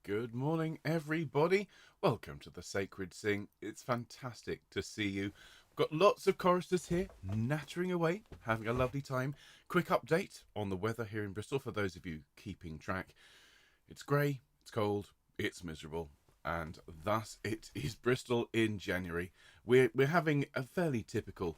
Good morning, everybody. Welcome to the Sacred Sing. It's fantastic to see you. We've got lots of choristers here, nattering away, having a lovely time. Quick update on the weather here in Bristol for those of you keeping track. It's grey, it's cold, it's miserable, and thus it is Bristol in January. We're having a fairly typical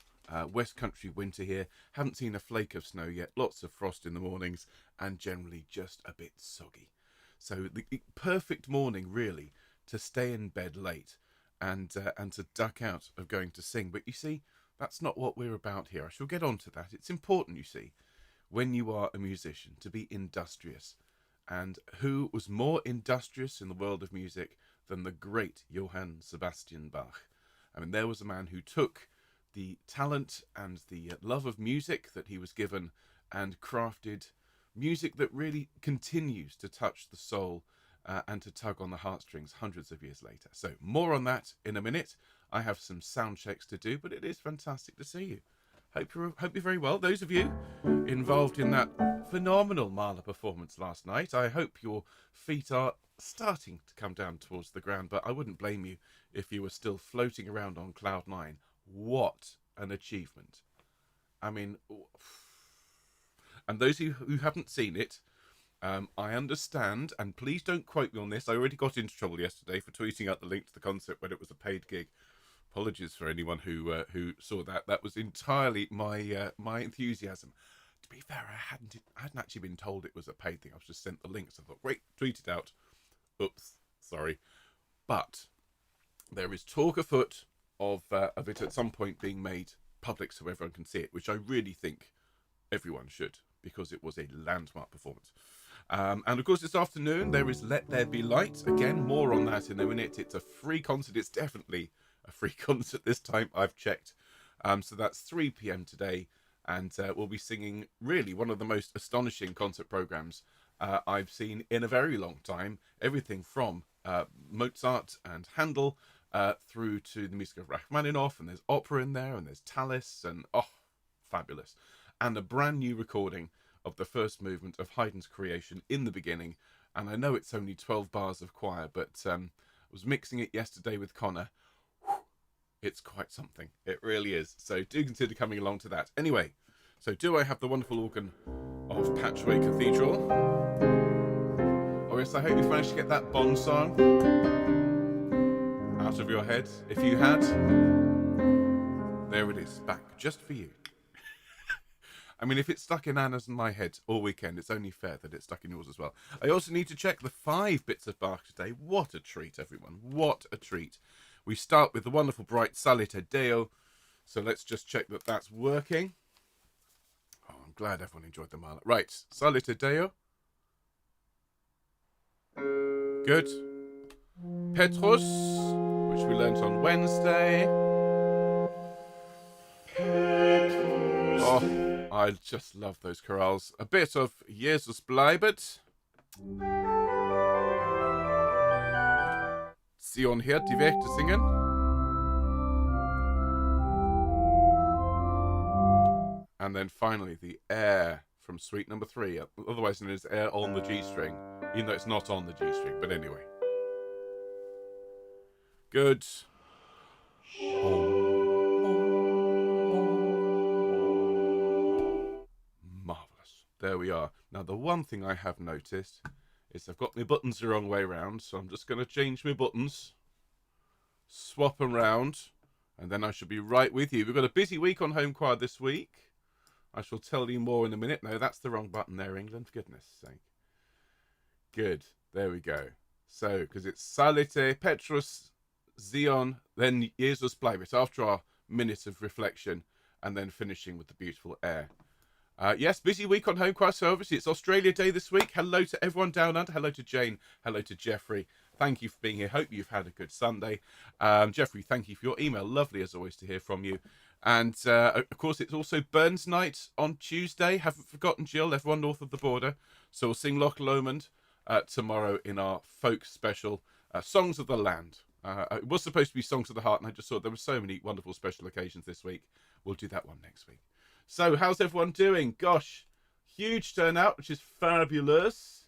West Country winter here. Haven't seen a flake of snow yet, lots of frost in the mornings, and generally just a bit soggy. So the perfect morning, really, to stay in bed late and to duck out of going to sing. But you see, that's not what we're about here. I shall get on to that. It's important, you see, when you are a musician, to be industrious. And who was more industrious in the world of music than the great Johann Sebastian Bach? I mean, there was a man who took the talent and the love of music that he was given and crafted music that really continues to touch the soul and to tug on the heartstrings hundreds of years later. So more on that in a minute. I have some sound checks to do, but it is fantastic to see you. Hope you're very well. Those of you involved in that phenomenal Mahler performance last night, I hope your feet are starting to come down towards the ground, but I wouldn't blame you if you were still floating around on cloud nine. What an achievement. I mean, and those who haven't seen it, I understand, and please don't quote me on this. I already got into trouble yesterday for tweeting out the link to the concert when it was a paid gig. Apologies for anyone who saw that. That was entirely my enthusiasm. To be fair, I hadn't actually been told it was a paid thing. I was just sent the link, so I thought, great, tweet it out. Oops, sorry. But there is talk afoot of it at some point being made public so everyone can see it, which I really think everyone should, because it was a landmark performance. And of course, this afternoon there is Let There Be Light. Again, more on that in a minute. It's a free concert. It's definitely a free concert this time, I've checked. So that's 3 p.m. today, and we'll be singing really one of the most astonishing concert programs I've seen in a very long time. Everything from Mozart and Handel through to the music of Rachmaninoff, and there's opera in there, and there's Tallis, and fabulous. And a brand new recording of the first movement of Haydn's Creation in the beginning. And I know it's only 12 bars of choir, but I was mixing it yesterday with Connor. It's quite something. It really is. So do consider coming along to that. Anyway, so do I have the wonderful organ of Patchway Cathedral? Oh yes, I hope you managed to get that Bond song out of your head. If you had, there it is, back just for you. I mean, if it's stuck in Anna's and my head all weekend, it's only fair that it's stuck in yours as well. I also need to check the 5 bits of Bach today. What a treat, everyone. What a treat. We start with the wonderful bright Psallite Deo. So let's just check that that's working. Oh, I'm glad everyone enjoyed the Mahler. Right, Psallite Deo. Good. Petrus, which we learnt on Wednesday. Oh, I just love those chorales. A bit of Jesus Bleibet. Hört der Wachter singen. And then finally the air from Suite number 3, otherwise known as air on the G string, even though it's not on the G string, but anyway. Good. Marvellous. There we are. Now, the one thing I have noticed is I've got my buttons the wrong way round, so I'm just going to change my buttons, swap them round, and then I should be right with you. We've got a busy week on home choir this week. I shall tell you more in a minute. No, that's the wrong button there, England, for goodness sake. Good. There we go. So, because it's Psallite, Petrus, Zion, then Jesus Bleibet, after our minute of reflection, and then finishing with the beautiful air. Yes, busy week on home choir, so obviously it's Australia Day this week. Hello to everyone down under. Hello to Jane. Hello to Jeffrey. Thank you for being here. Hope you've had a good Sunday. Jeffrey, thank you for your email. Lovely, as always, to hear from you. And, of course, it's also Burns Night on Tuesday. Haven't forgotten, Jill, everyone north of the border. So we'll sing Loch Lomond tomorrow in our folk special, Songs of the Land. It was supposed to be Songs of the Heart, and I just thought there were so many wonderful special occasions this week. We'll do that one next week. So, how's everyone doing? Gosh, huge turnout, which is fabulous.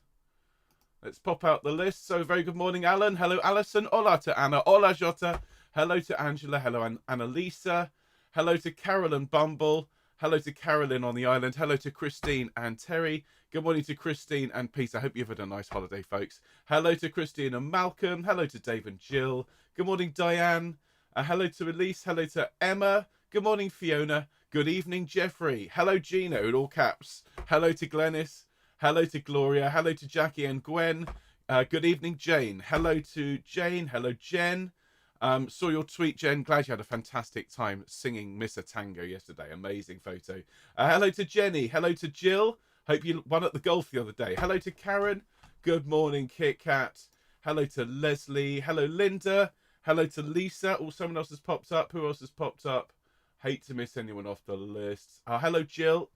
Let's pop out the list. So very good morning, Alan. Hello, Alison. Hola to Anna. Hola, Jota. Hello to Angela. Hello, Annalisa. Hello to Carolyn Bumble. Hello to Carolyn on the island. Hello to Christine and Terry. Good morning to Christine and Pete. I hope you've had a nice holiday, folks. Hello to Christine and Malcolm. Hello to Dave and Jill. Good morning, Diane. Hello to Elise. Hello to Emma. Good morning, Fiona. Good evening, Jeffrey. Hello, Gino, in all caps. Hello to Glennis. Hello to Gloria. Hello to Jackie and Gwen. Good evening, Jane. Hello to Jane. Hello, Jen. Saw your tweet, Jen. Glad you had a fantastic time singing Miss a Tango yesterday. Amazing photo. Hello to Jenny. Hello to Jill. Hope you won at the golf the other day. Hello to Karen. Good morning, Kit Kat. Hello to Leslie. Hello, Linda. Hello to Lisa. Oh, someone else has popped up. Who else has popped up? Hate to miss anyone off the list. Hello, Jill.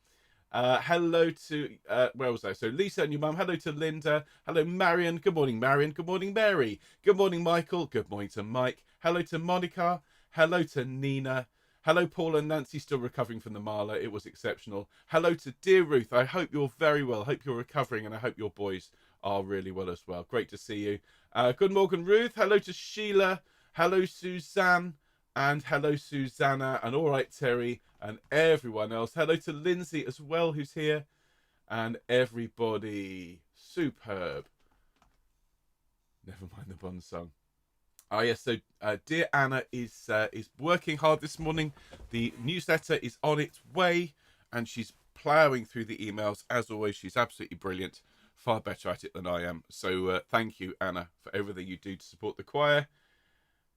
Hello to, where was I? So Lisa and your mum. Hello to Linda. Hello, Marion. Good morning, Marion. Good morning, Mary. Good morning, Michael. Good morning to Mike. Hello to Monica. Hello to Nina. Hello, Paul and Nancy, still recovering from the Marla. It was exceptional. Hello to dear Ruth. I hope you're very well. Hope you're recovering, and I hope your boys are really well as well. Great to see you. Good morning, Ruth. Hello to Sheila. Hello, Suzanne. And hello, Susanna. And all right, Terry. And everyone else. Hello to Lindsay as well, who's here. And everybody. Superb. Never mind the Bond song. Yes, so dear Anna is working hard this morning. The newsletter is on its way, and she's ploughing through the emails. As always, she's absolutely brilliant. Far better at it than I am. So thank you, Anna, for everything you do to support the choir.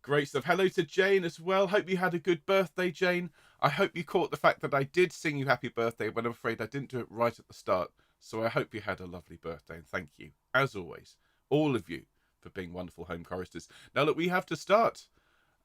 Great stuff. Hello to Jane as well. Hope you had a good birthday, Jane. I hope you caught the fact that I did sing you happy birthday, but I'm afraid I didn't do it right at the start. So I hope you had a lovely birthday, and thank you, as always, all of you, for being wonderful home choristers. Now, look, we have to start.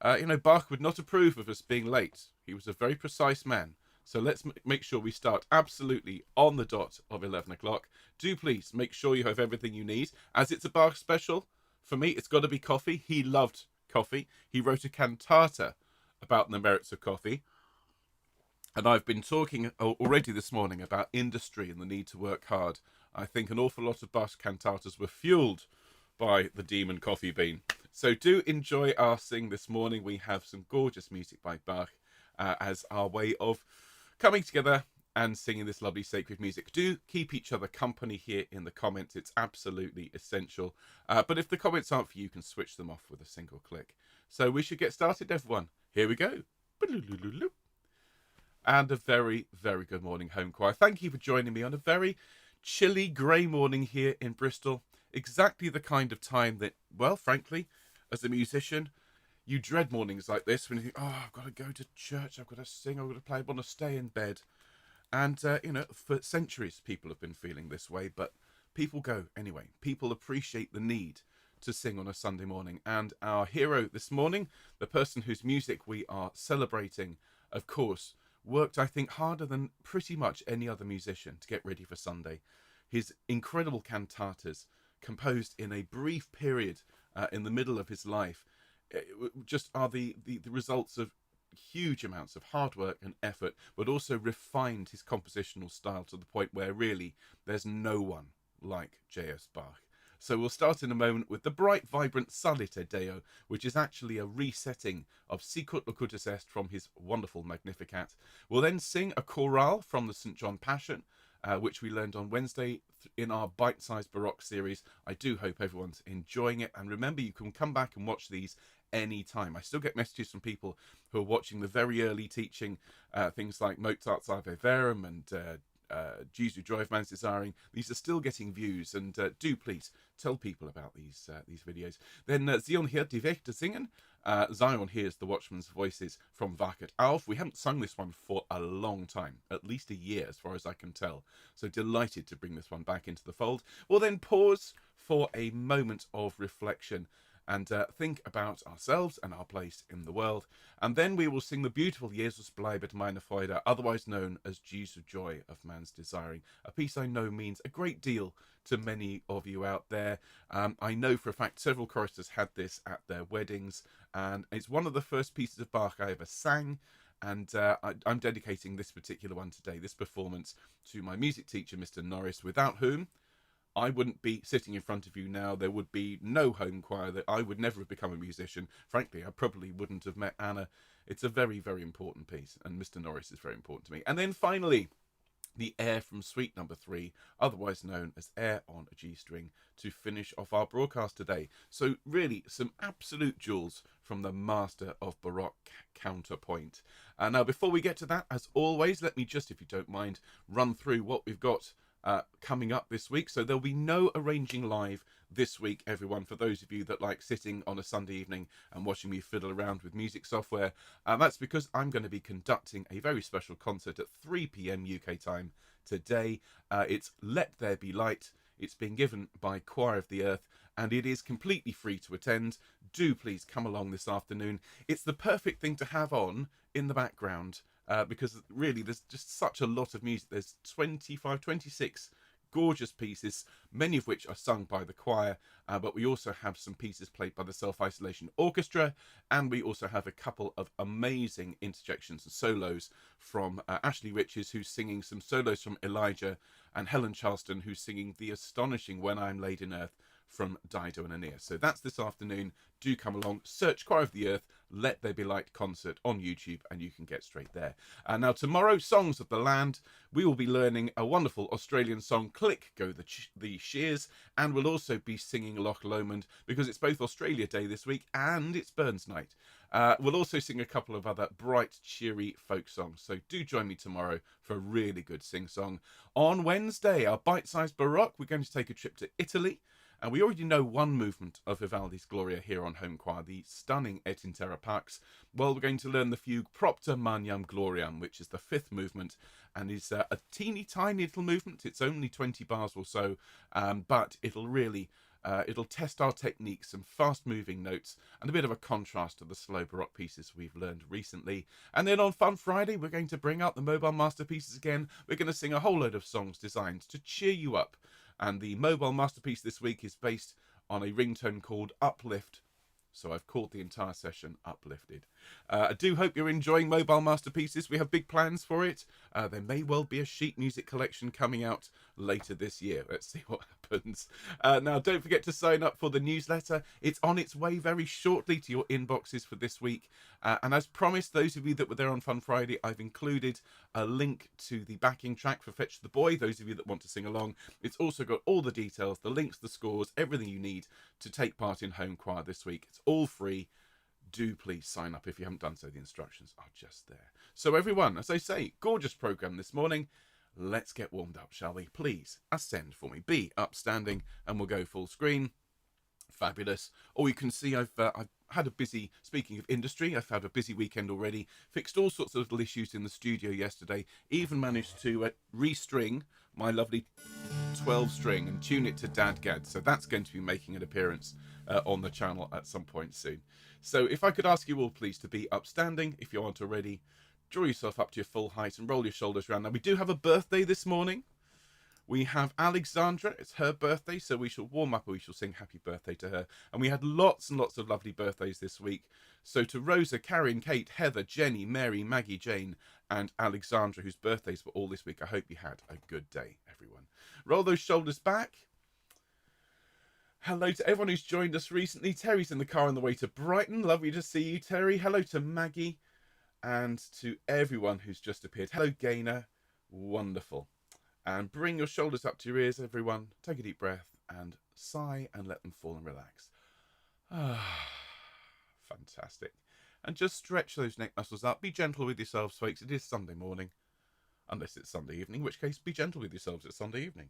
Bach would not approve of us being late. He was a very precise man. So let's make sure we start absolutely on the dot of 11 o'clock. Do please make sure you have everything you need. As it's a Bach special, for me, it's got to be coffee. He loved coffee. He wrote a cantata about the merits of coffee. And I've been talking already this morning about industry and the need to work hard. I think an awful lot of Bach cantatas were fueled by the demon coffee bean. So do enjoy our sing this morning. We have some gorgeous music by Bach as our way of coming together and singing this lovely sacred music. Do keep each other company here in the comments. It's absolutely essential. But if the comments aren't for you, you can switch them off with a single click. So we should get started, everyone. Here we go. And a very, very good morning, home choir. Thank you for joining me on a very chilly, grey morning here in Bristol. Exactly the kind of time that, well, frankly, as a musician, you dread mornings like this when you think, oh, I've got to go to church, I've got to sing, I've got to play, I want to stay in bed. And, for centuries, people have been feeling this way, but people go anyway. People appreciate the need to sing on a Sunday morning. And our hero this morning, the person whose music we are celebrating, of course, worked, I think, harder than pretty much any other musician to get ready for Sunday. His incredible cantatas, composed in a brief period in the middle of his life, just are the results of huge amounts of hard work and effort, but also refined his compositional style to the point where really there's no one like J.S. Bach. So we'll start in a moment with the bright, vibrant Psallite Deo, which is actually a resetting of Sicut Locutus Est from his wonderful Magnificat. We'll then sing a chorale from the St. John Passion, which we learned on Wednesday in our bite-sized Baroque series. I do hope everyone's enjoying it. And remember, you can come back and watch these anytime. I still get messages from people who are watching the very early teaching, things like Mozart's Ave Verum and Jesu Joy of Man's Desiring. These are still getting views, and do please tell people about these videos. Then Zion hört die Wachter singen. Zion hears the Watchman's Voices from Wartet auf. We haven't sung this one for a long time, at least a year as far as I can tell. So delighted to bring this one back into the fold. We'll then pause for a moment of reflection and think about ourselves and our place in the world. And then we will sing the beautiful Jesus Bleibet, Meine, Freude, otherwise known as Jesu Joy of Man's Desiring, a piece I know means a great deal to many of you out there. I know for a fact several choristers had this at their weddings, and it's one of the first pieces of Bach I ever sang. And I'm dedicating this particular one today, this performance, to my music teacher, Mr. Norris, without whom I wouldn't be sitting in front of you now. There would be no home choir. That I would never have become a musician. Frankly, I probably wouldn't have met Anna. It's a very, very important piece, and Mr. Norris is very important to me. And then finally, the air from Suite Number 3, otherwise known as Air on a G String, to finish off our broadcast today. So really, some absolute jewels from the master of Baroque counterpoint. Now, before we get to that, as always, let me just, if you don't mind, run through what we've got coming up this week. So there'll be no arranging live this week, everyone, for those of you that like sitting on a Sunday evening and watching me fiddle around with music software. That's because I'm going to be conducting a very special concert at 3 p.m. UK time today. It's Let There Be Light. It's been given by Choir of the Earth, and it is completely free to attend. Do please come along this afternoon. It's the perfect thing to have on in the background, because really there's just such a lot of music. There's 26 gorgeous pieces, many of which are sung by the choir, but we also have some pieces played by the Self-Isolation Orchestra, and we also have a couple of amazing interjections and solos from Ashley Riches, who's singing some solos from Elijah, and Helen Charleston, who's singing the astonishing When I'm Laid in Earth from Dido and Aeneas. So that's this afternoon. Do come along, search Choir of the Earth, Let There Be Light concert on YouTube, and you can get straight there. Now tomorrow, Songs of the Land, we will be learning a wonderful Australian song, Click Go the Shears, and we'll also be singing Loch Lomond, because it's both Australia Day this week and it's Burns Night. We'll also sing a couple of other bright, cheery folk songs, so do join me tomorrow for a really good sing-song. On Wednesday, our bite-sized Baroque, we're going to take a trip to Italy. And we already know one movement of Vivaldi's Gloria here on Home Choir, the stunning Et in Terra Pax. Well, we're going to learn the fugue Propter Magnam Gloriam, which is the 5th movement, and is a teeny tiny little movement. It's only 20 bars or so, but it'll really it'll test our technique, some fast moving notes, and a bit of a contrast to the slow Baroque pieces we've learned recently. And then on Fun Friday, we're going to bring out the mobile masterpieces again. We're going to sing a whole load of songs designed to cheer you up. And the mobile masterpiece this week is based on a ringtone called Uplift. So I've called the entire session Uplifted. I do hope you're enjoying Mobile Masterpieces. We have big plans for it. There may well be a sheet music collection coming out later this year. Let's see what happens. Now, don't forget to sign up for the newsletter. It's on its way very shortly to your inboxes for this week. And as promised, those of you that were there on Fun Friday, I've included a link to the backing track for Fetch the Boy, those of you that want to sing along. It's also got all the details, the links, the scores, everything you need to take part in Home Choir this week. It's all free. Do please sign up if you haven't done so. The instructions are just there. So everyone, as I say, gorgeous programme this morning. Let's get warmed up, shall we? Please ascend for me. Be upstanding, and we'll go full screen. Fabulous. Oh, you can see I've had a busy, speaking of industry, I've had a busy weekend already. Fixed all sorts of little issues in the studio yesterday. Even managed to restring my lovely 12 string and tune it to Dadgad. So that's going to be making an appearance on the channel at some point soon. So if I could ask you all please to be upstanding, if you aren't already, draw yourself up to your full height and roll your shoulders around. Now we do have a birthday this morning. We have Alexandra, it's her birthday, so we shall warm up and we shall sing happy birthday to her. And we had lots and lots of lovely birthdays this week. So to Rosa, Karen, Kate, Heather, Jenny, Mary, Maggie, Jane, and Alexandra, whose birthdays were all this week, I hope you had a good day, everyone. Roll those shoulders back. Hello to everyone who's joined us recently. Terry's in the car on the way to Brighton. Lovely to see you, Terry. Hello to Maggie and to everyone who's just appeared. Hello, Gaynor. Wonderful. And bring your shoulders up to your ears, everyone. Take a deep breath and sigh and let them fall and relax. Ah, fantastic. And just stretch those neck muscles up. Be gentle with yourselves, folks. It is Sunday morning. Unless it's Sunday evening, in which case be gentle with yourselves. It's Sunday evening.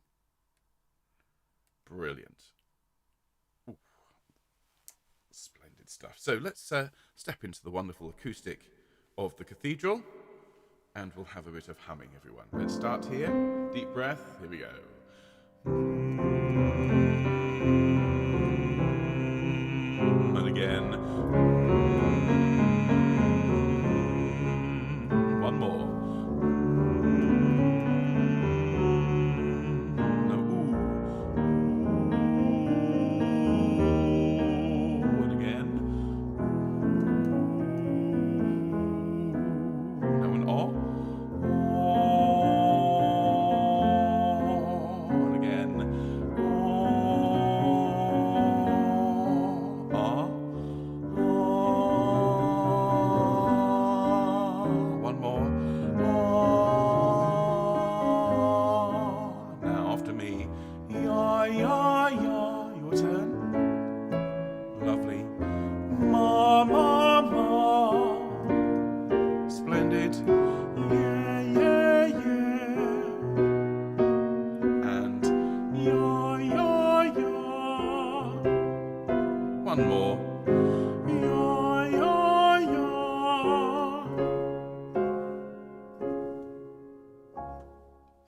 Brilliant. Ooh. Splendid stuff. So let's step into the wonderful acoustic of the cathedral. And we'll have a bit of humming, everyone. Let's start here. Deep breath. Here we go. And again. One more. No, ooh. And again. Now an aw. And again. one more. Ya, ya, ya.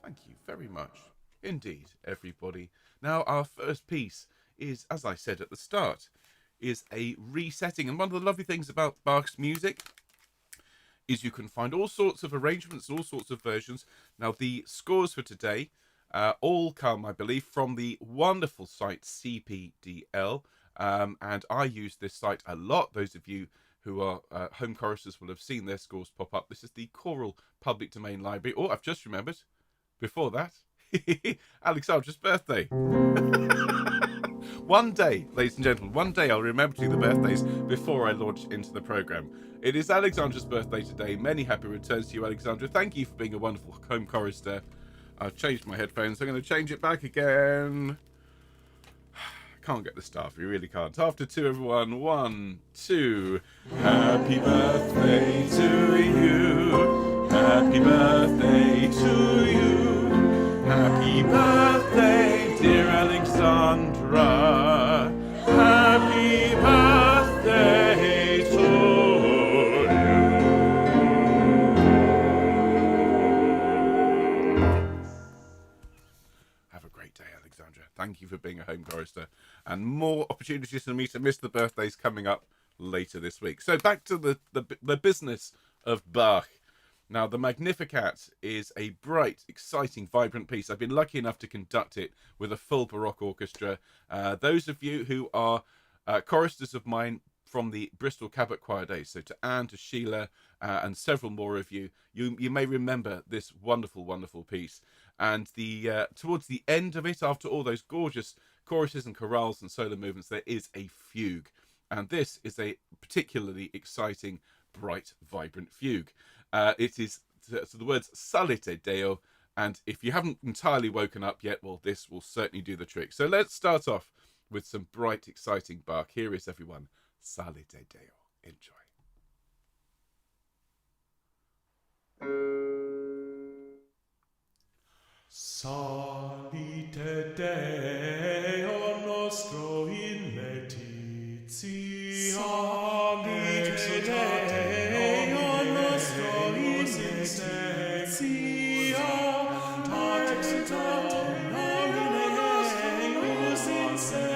Thank you very much indeed, everybody. Now, our first piece is, as I said at the start, is a resetting. And one of the lovely things about Bach's music is you can find all sorts of arrangements and all sorts of versions. Now, the scores for today all come, I believe, from the wonderful site CPDL. And I use this site a lot. Those of you who are home choristers will have seen their scores pop up. This is the Choral Public Domain Library. Oh, I've just remembered, before that, Alexandra's birthday. One day, ladies and gentlemen, one day I'll remember to do the birthdays before I launch into the programme. It is Alexandra's birthday today. Many happy returns to you, Alexandra. Thank you for being a wonderful home chorister. I've changed my headphones. I'm going to change it back again. Can't get the staff. You really can't. After two, everyone. 1, 2. Happy birthday to you. Happy birthday to you. Happy birthday, dear Alexandra. Happy birthday to you. Have a great day, Alexandra. Thank you for being a home chorister. And more opportunities for me to miss the birthdays coming up later this week. So back to the business of Bach. Now, the Magnificat is a bright, exciting, vibrant piece. I've been lucky enough to conduct it with a full Baroque orchestra. Those of you who are choristers of mine from the Bristol Cabot Choir days, so to Anne, to Sheila, and several more of you, you may remember this wonderful, wonderful piece. And towards the end of it, after all those gorgeous choruses and chorales and solo movements, there is a fugue. And this is a particularly exciting, bright, vibrant fugue. It is so the words Psallite Deo, and if you haven't entirely woken up yet, well, this will certainly do the trick. So let's start off with some bright, exciting Bach. Here is everyone, Psallite Deo. Enjoy. Psallite Deo nostro in letizia. Psallite Deo nostro in letizia. Exultate nomine eius in secula.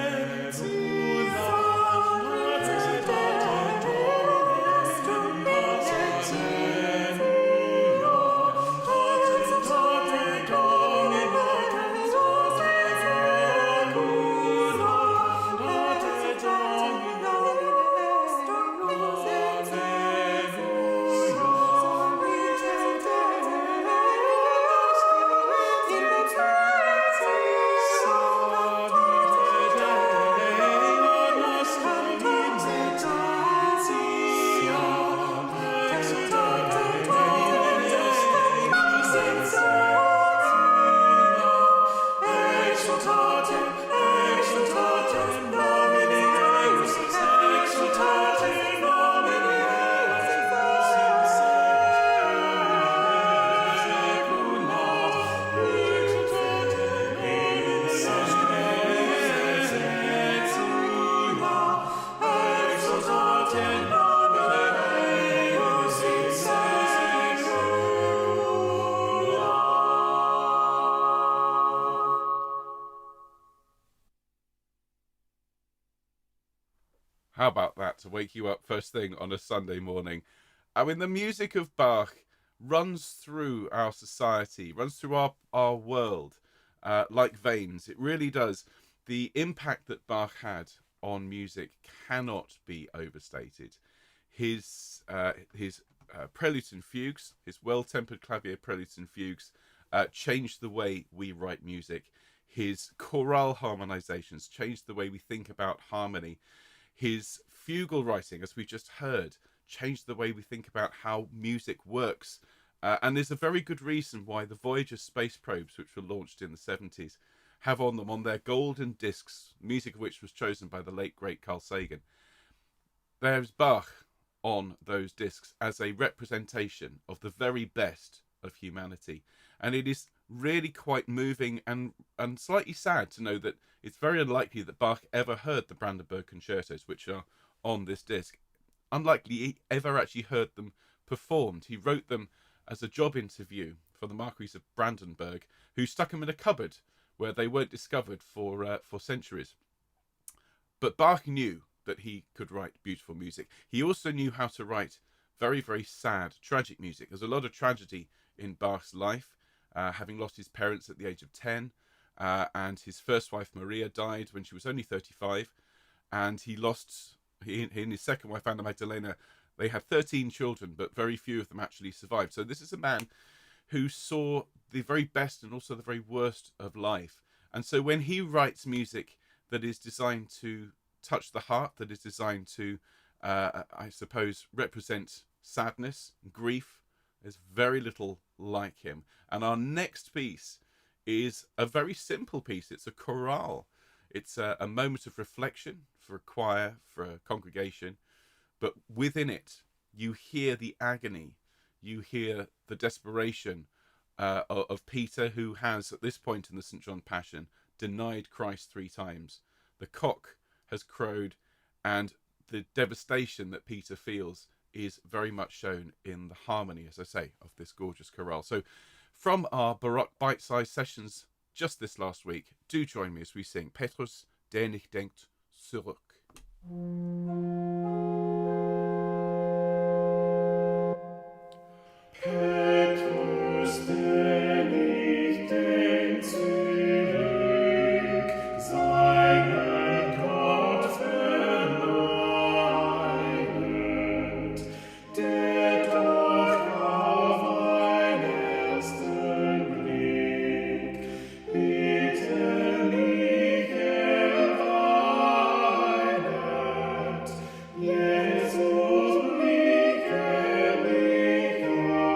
Exultate nomine eius in How about that, to wake you up first thing on a Sunday morning? I mean, the music of Bach runs through our society, runs through our world like veins. It really does. The impact that Bach had on music cannot be overstated. His preludes and fugues, his well-tempered clavier preludes and fugues, changed the way we write music. His chorale harmonizations changed the way we think about harmony. His fugal writing, as we just heard, changed the way we think about how music works. And there's a very good reason why the Voyager space probes, which were launched in the 70s, have on them, on their golden discs, music of which was chosen by the late, great Carl Sagan. There's Bach on those discs as a representation of the very best of humanity. And it is really quite moving and slightly sad to know that it's very unlikely that Bach ever heard the Brandenburg concertos, which are on this disc. Unlikely he ever actually heard them performed. He wrote them as a job interview for the Marquis of Brandenburg, who stuck them in a cupboard where they weren't discovered for centuries. But Bach knew that he could write beautiful music. He also knew how to write very, very sad, tragic music. There's a lot of tragedy in Bach's life, having lost his parents at the age of 10, and his first wife Maria died when she was only 35, and he and his second wife Anna Magdalena, they had 13 children, but very few of them actually survived. So this is a man who saw the very best and also the very worst of life. And so when he writes music that is designed to touch the heart, that is designed to, I suppose, represent sadness, grief, there's very little like him. And our next piece is a very simple piece. It's a chorale. It's a moment of reflection for a choir, for a congregation. But within it, you hear the agony. You hear the desperation of Peter, who has, at this point in the St. John Passion, denied Christ 3 times. The cock has crowed, and the devastation that Peter feels is very much shown in the harmony, as I say, of this gorgeous chorale. So from our Baroque bite-sized sessions just this last week, do join me as we sing Petrus, nicht, denkt, zurück. Petrus, der nicht denkt, zurück, seinen Gott verneiget, der doch auf einen ersten Blick bitterlich erweidet. Jesus blicke mich an,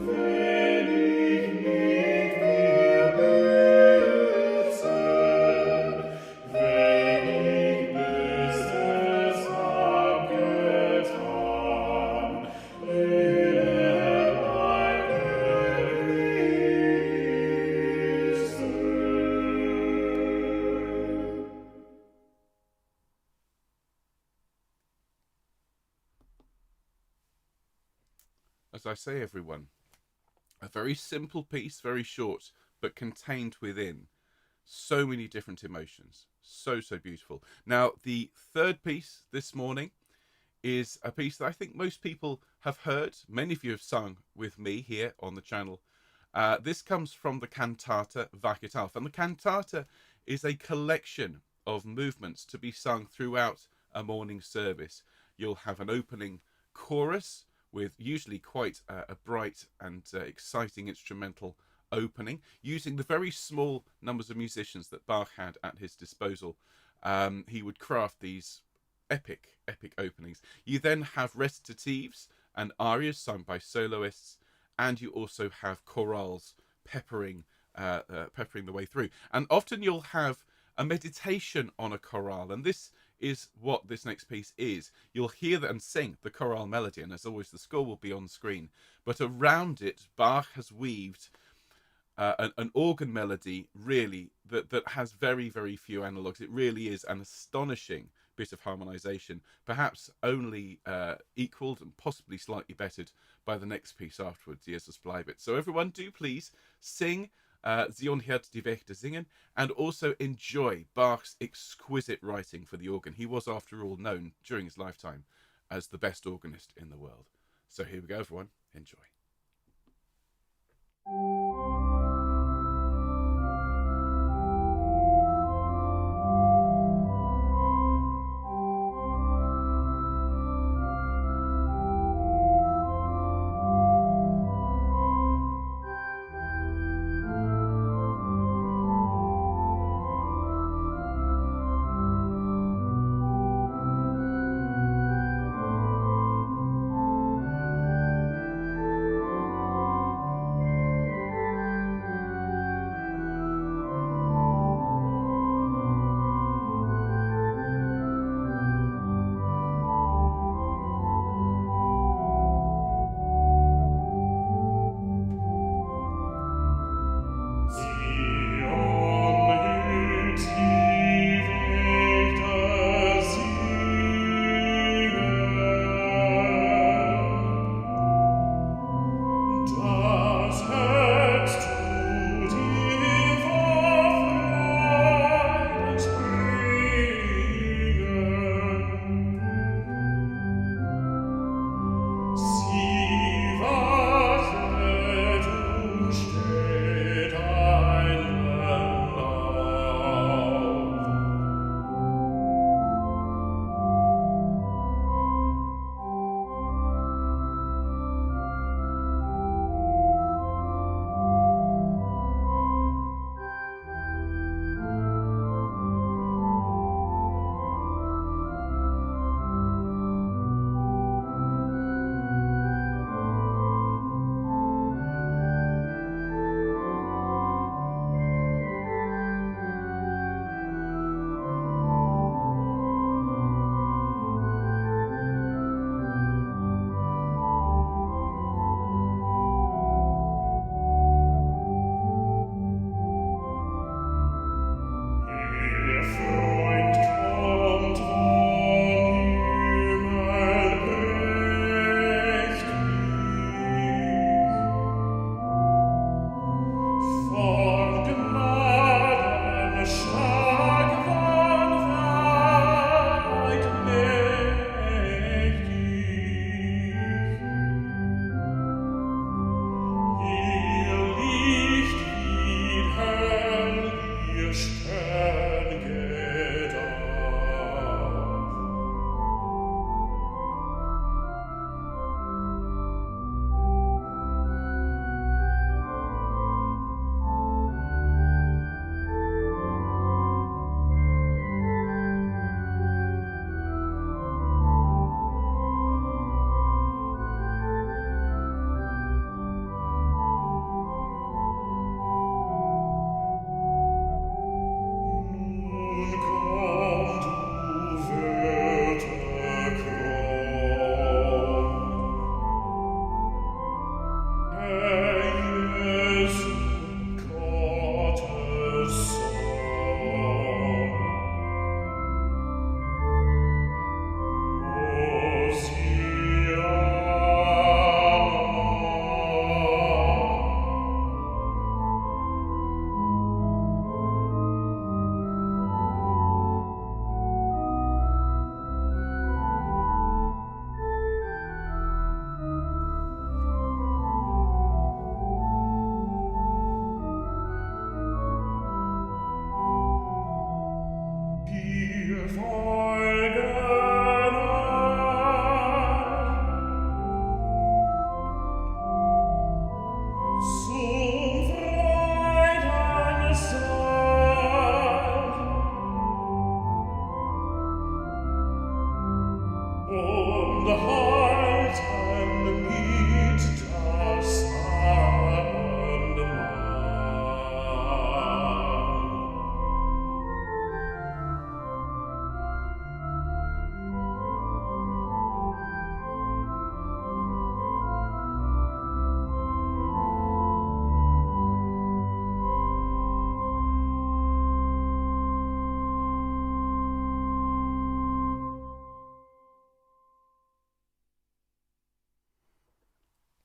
wenn ich nicht mehr büße, wenn ich Böses abgetan, As I say, everyone, a very simple piece, very short, but contained within so many different emotions. So beautiful. Now, the third piece this morning is a piece that I think most people have heard. Many of you have sung with me here on the channel. This comes from the cantata Wachet auf. And the cantata is a collection of movements to be sung throughout a morning service. You'll have an opening chorus with usually quite a bright and exciting instrumental opening, using the very small numbers of musicians that Bach had at his disposal. He would craft these epic openings. You then have recitatives and arias sung by soloists, and you also have chorales peppering the way through. And often you'll have a meditation on a chorale, and this is what this next piece is. You'll hear that and sing the chorale melody, and as always the score will be on screen, but around it Bach has weaved an organ melody really that has very few analogues. It really is an astonishing bit of harmonization, perhaps only equaled and possibly slightly bettered by the next piece afterwards, Jesus Bleibet. So everyone, do please sing Hört der Wachter singen, and also enjoy Bach's exquisite writing for the organ. He was, after all, known during his lifetime as the best organist in the world. So here we go, everyone. Enjoy.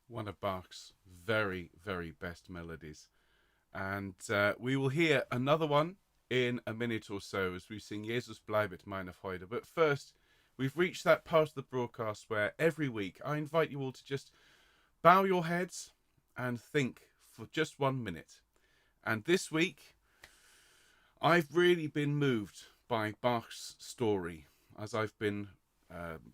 One of Bach's very, very best melodies. And we will hear another one in a minute or so as we sing Jesus Bleibet, Meine, Freude. But first, we've reached that part of the broadcast where every week I invite you all to just bow your heads and think for just 1 minute. And this week, I've really been moved by Bach's story as I've been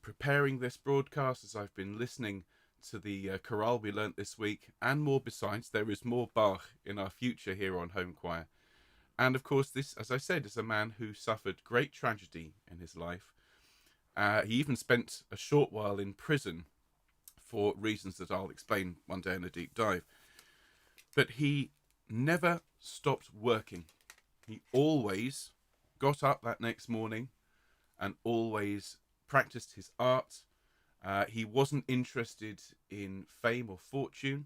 preparing this broadcast, as I've been listening to the chorale we learnt this week, and more besides. There is more Bach in our future here on Home Choir. And of course, this, as I said, is a man who suffered great tragedy in his life. He even spent a short while in prison for reasons that I'll explain one day in a deep dive. But he never stopped working. He always got up that next morning and always practiced his art. He wasn't interested in fame or fortune,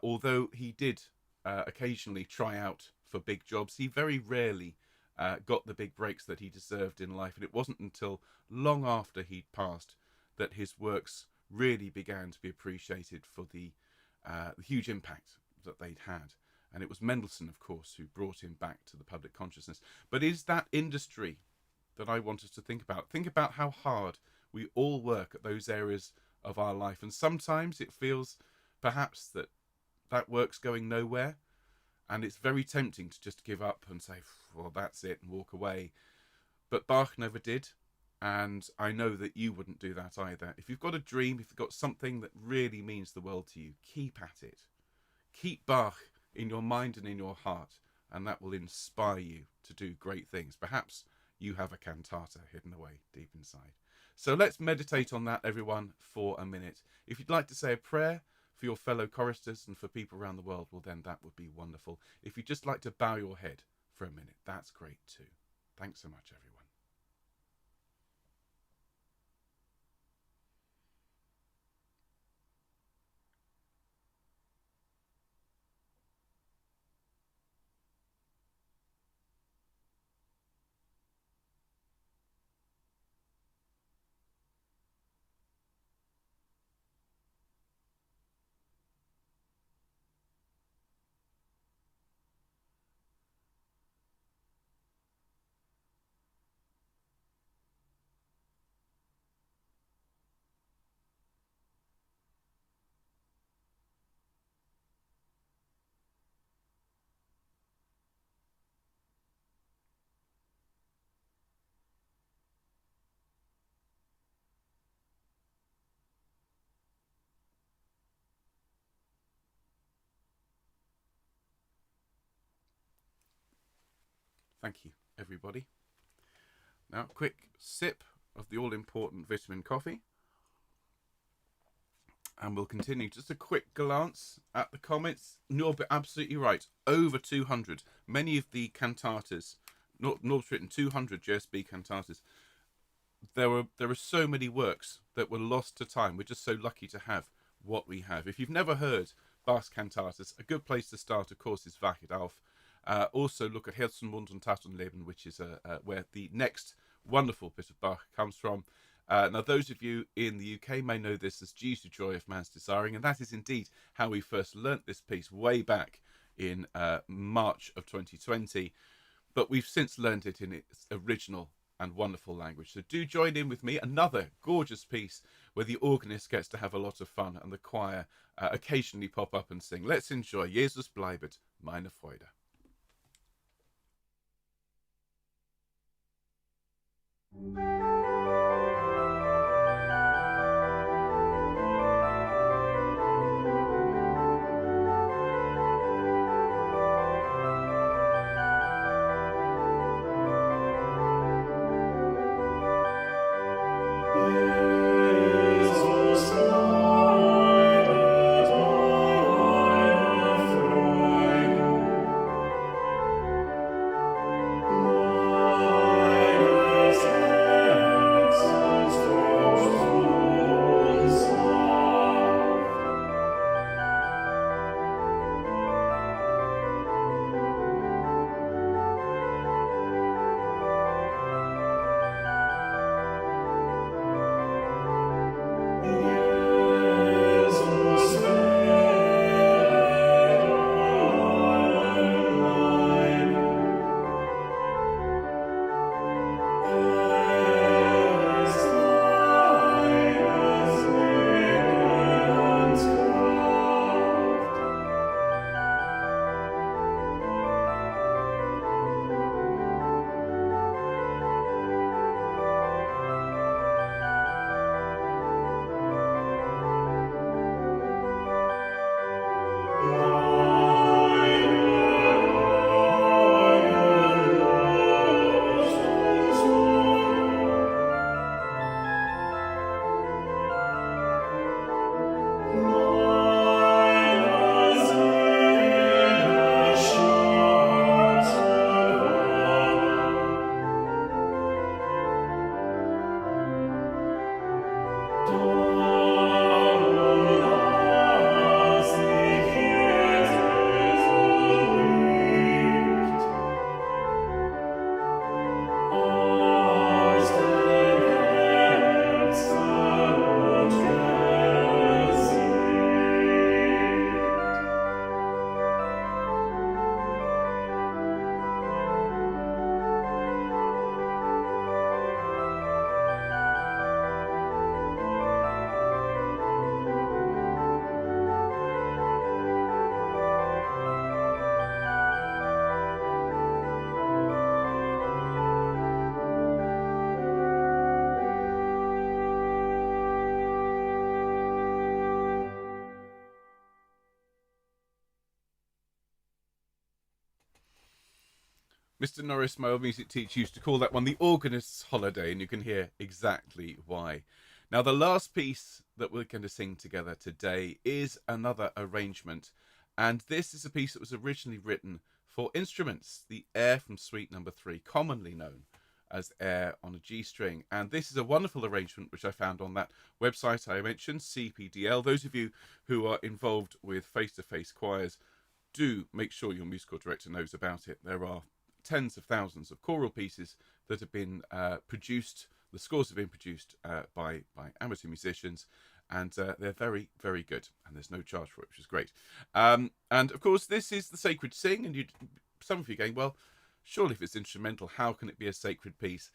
although he did occasionally try out for big jobs. He very rarely got the big breaks that he deserved in life, and it wasn't until long after he'd passed that his works really began to be appreciated for the huge impact that they'd had. And it was Mendelssohn, of course, who brought him back to the public consciousness. But it is that industry that I want us to think about. Think about how hard we all work at those areas of our life. And sometimes it feels perhaps that that work's going nowhere. And it's very tempting to just give up and say, well, that's it, and walk away. But Bach never did. And I know that you wouldn't do that either. If you've got a dream, if you've got something that really means the world to you, keep at it. Keep Bach in your mind and in your heart, and that will inspire you to do great things. Perhaps you have a cantata hidden away deep inside. So let's meditate on that, everyone, for a minute. If you'd like to say a prayer for your fellow choristers and for people around the world, well, then that would be wonderful. If you'd just like to bow your head for a minute, that's great too. Thanks so much, everyone. Thank you, everybody. Now, quick sip of the all-important vitamin coffee. And we'll continue. Just a quick glance at the comments. You're absolutely right. Over 200. Many of the cantatas Nord's written 200 JSB cantatas. There are so many works that were lost to time. We're just so lucky to have what we have. If you've never heard Bach's cantatas, a good place to start, of course, is Wachet auf. Also look at Herzen, Mund und Tatenleben, which is where the next wonderful bit of Bach comes from. Now, those of you in the UK may know this as Jesu Joy of Man's Desiring, and that is indeed how we first learnt this piece way back in March of 2020. But we've since learned it in its original and wonderful language. So do join in with me. Another gorgeous piece where the organist gets to have a lot of fun and the choir occasionally pop up and sing. Let's enjoy Jesus Bleibet, Meine Freude. Mr. Norris, my old music teacher, used to call that one the organist's holiday, and you can hear exactly why. Now, the last piece that we're going to sing together today is another arrangement, and this is a piece that was originally written for instruments, the air from Suite Number 3, commonly known as air on a G string. And this is a wonderful arrangement which I found on that website I mentioned, CPDL. Those of you who are involved with face-to-face choirs, do make sure your musical director knows about it. There are tens of thousands of choral pieces that have been produced. The scores have been produced by amateur musicians, and they're very, very good, and there's no charge for it, which is great. And of course, this is the Sacred Sing, and some of you are going, well, surely if it's instrumental, how can it be a sacred piece?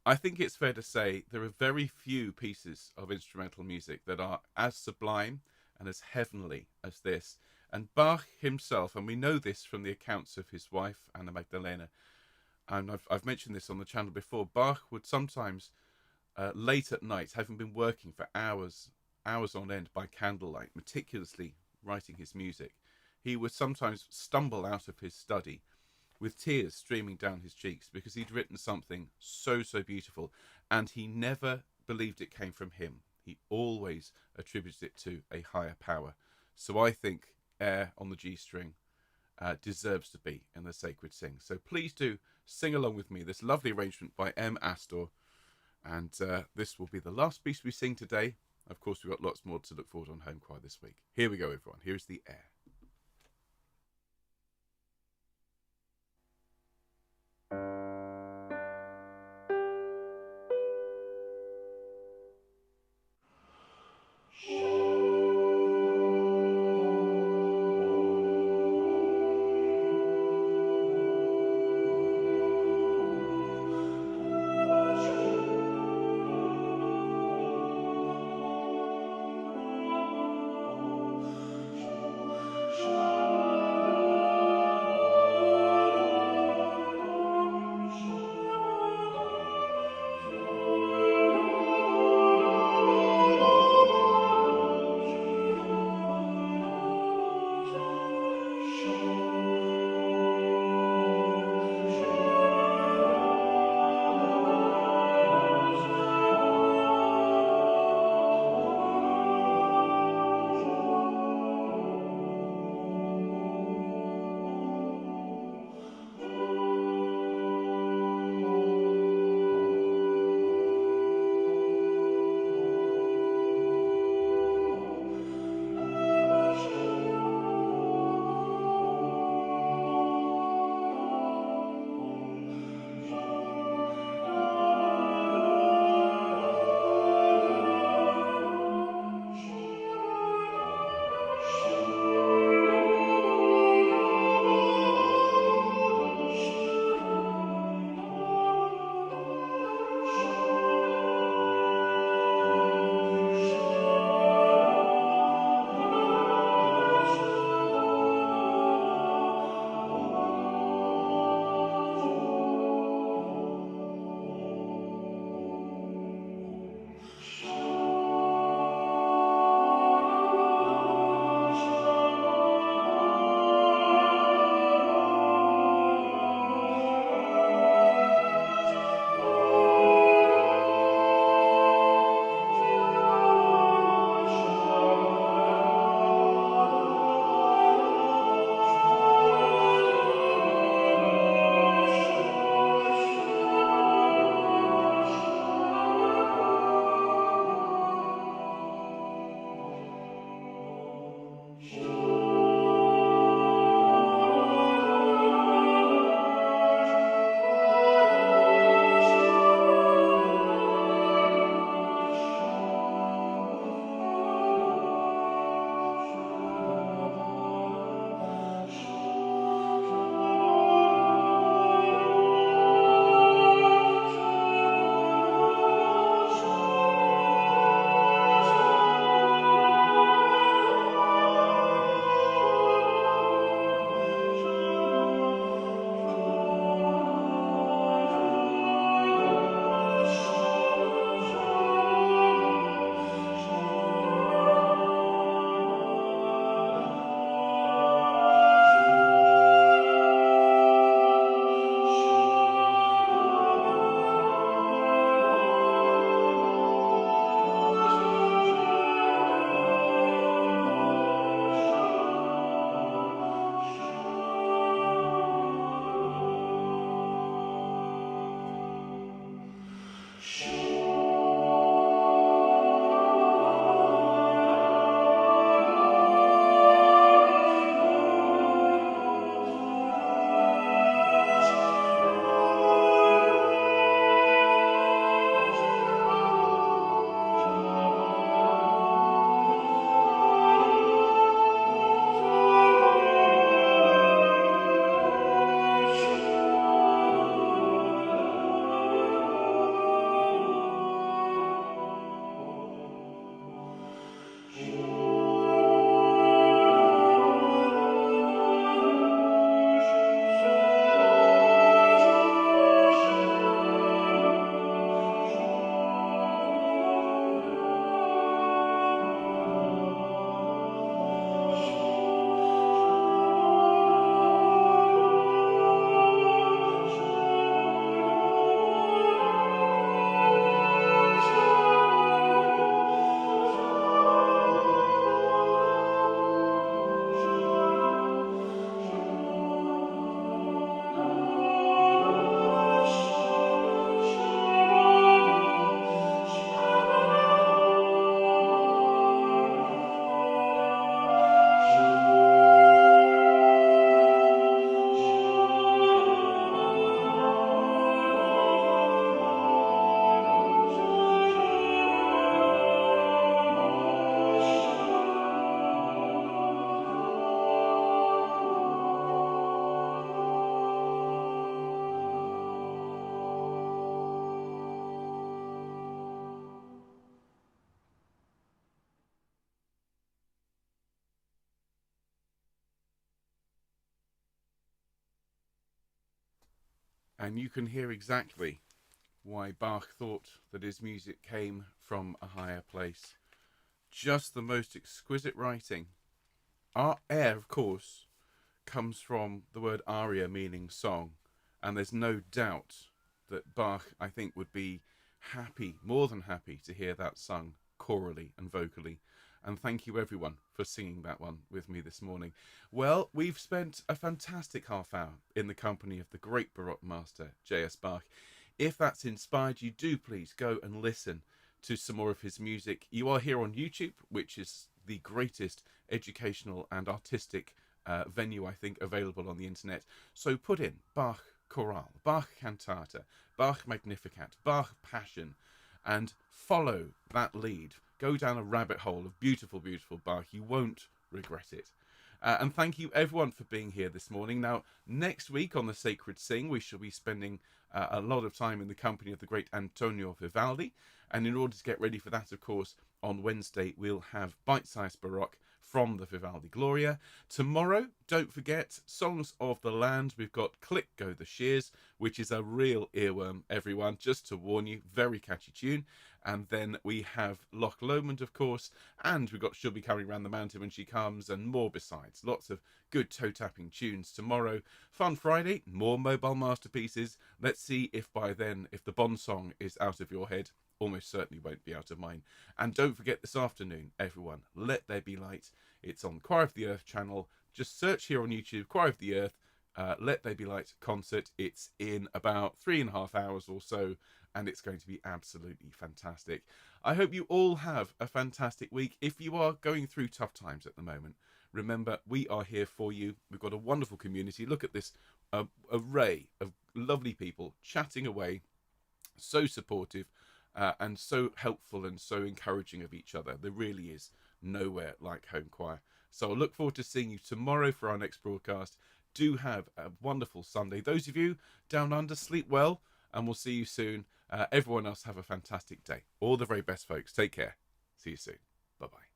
I think it's fair to say there are very few pieces of instrumental music that are as sublime and as heavenly as this. And Bach himself, and we know this from the accounts of his wife, Anna Magdalena, and I've mentioned this on the channel before, Bach would sometimes, late at night, having been working for hours on end by candlelight, meticulously writing his music, he would sometimes stumble out of his study with tears streaming down his cheeks because he'd written something so beautiful, and he never believed it came from him. He always attributed it to a higher power. So I think air on the G string deserves to be in the Sacred Sing. So please do sing along with me. This lovely arrangement by M. Astor. And this will be the last piece we sing today. Of course, we've got lots more to look forward on Home Choir this week. Here we go, everyone. Here's the air. And you can hear exactly why Bach thought that his music came from a higher place. Just the most exquisite writing. Our air, of course, comes from the word aria, meaning song. And there's no doubt that Bach, I think, would be happy, more than happy, to hear that sung chorally and vocally. And thank you, everyone, for singing that one with me this morning. Well, we've spent a fantastic half hour in the company of the great Baroque master, J.S. Bach. If that's inspired you, do please go and listen to some more of his music. You are here on YouTube, which is the greatest educational and artistic venue, I think, available on the internet. So put in Bach Chorale, Bach Cantata, Bach Magnificat, Bach Passion, and follow that lead. Go down a rabbit hole of beautiful, beautiful Bach. You won't regret it. And thank you, everyone, for being here this morning. Now, next week on the Sacred Sing, we shall be spending a lot of time in the company of the great Antonio Vivaldi. And in order to get ready for that, of course, on Wednesday, we'll have Bite-Sized Baroque from the Vivaldi Gloria. Tomorrow, don't forget, Songs of the Land. We've got Click Go the Shears, which is a real earworm, everyone, just to warn you. Very catchy tune. And then we have Loch Lomond, of course, and we've got She'll Be Coming Round the Mountain When She Comes, and more besides. Lots of good toe-tapping tunes tomorrow. Fun Friday, more mobile masterpieces. Let's see if by then, if the Bond song is out of your head. Almost certainly won't be out of mine. And don't forget this afternoon, everyone, Let There Be Light. It's on Choir of the Earth channel. Just search here on YouTube, Choir of the Earth, Let There Be Light concert. It's in about 3.5 hours or so, and it's going to be absolutely fantastic. I hope you all have a fantastic week. If you are going through tough times at the moment, remember, we are here for you. We've got a wonderful community. Look at this array of lovely people chatting away, so supportive, and so helpful and so encouraging of each other. There really is nowhere like Home Choir. So I look forward to seeing you tomorrow for our next broadcast. Do have a wonderful Sunday. Those of you down under, sleep well, and we'll see you soon. Everyone else, have a fantastic day. All the very best, folks. Take care. See you soon. Bye-bye.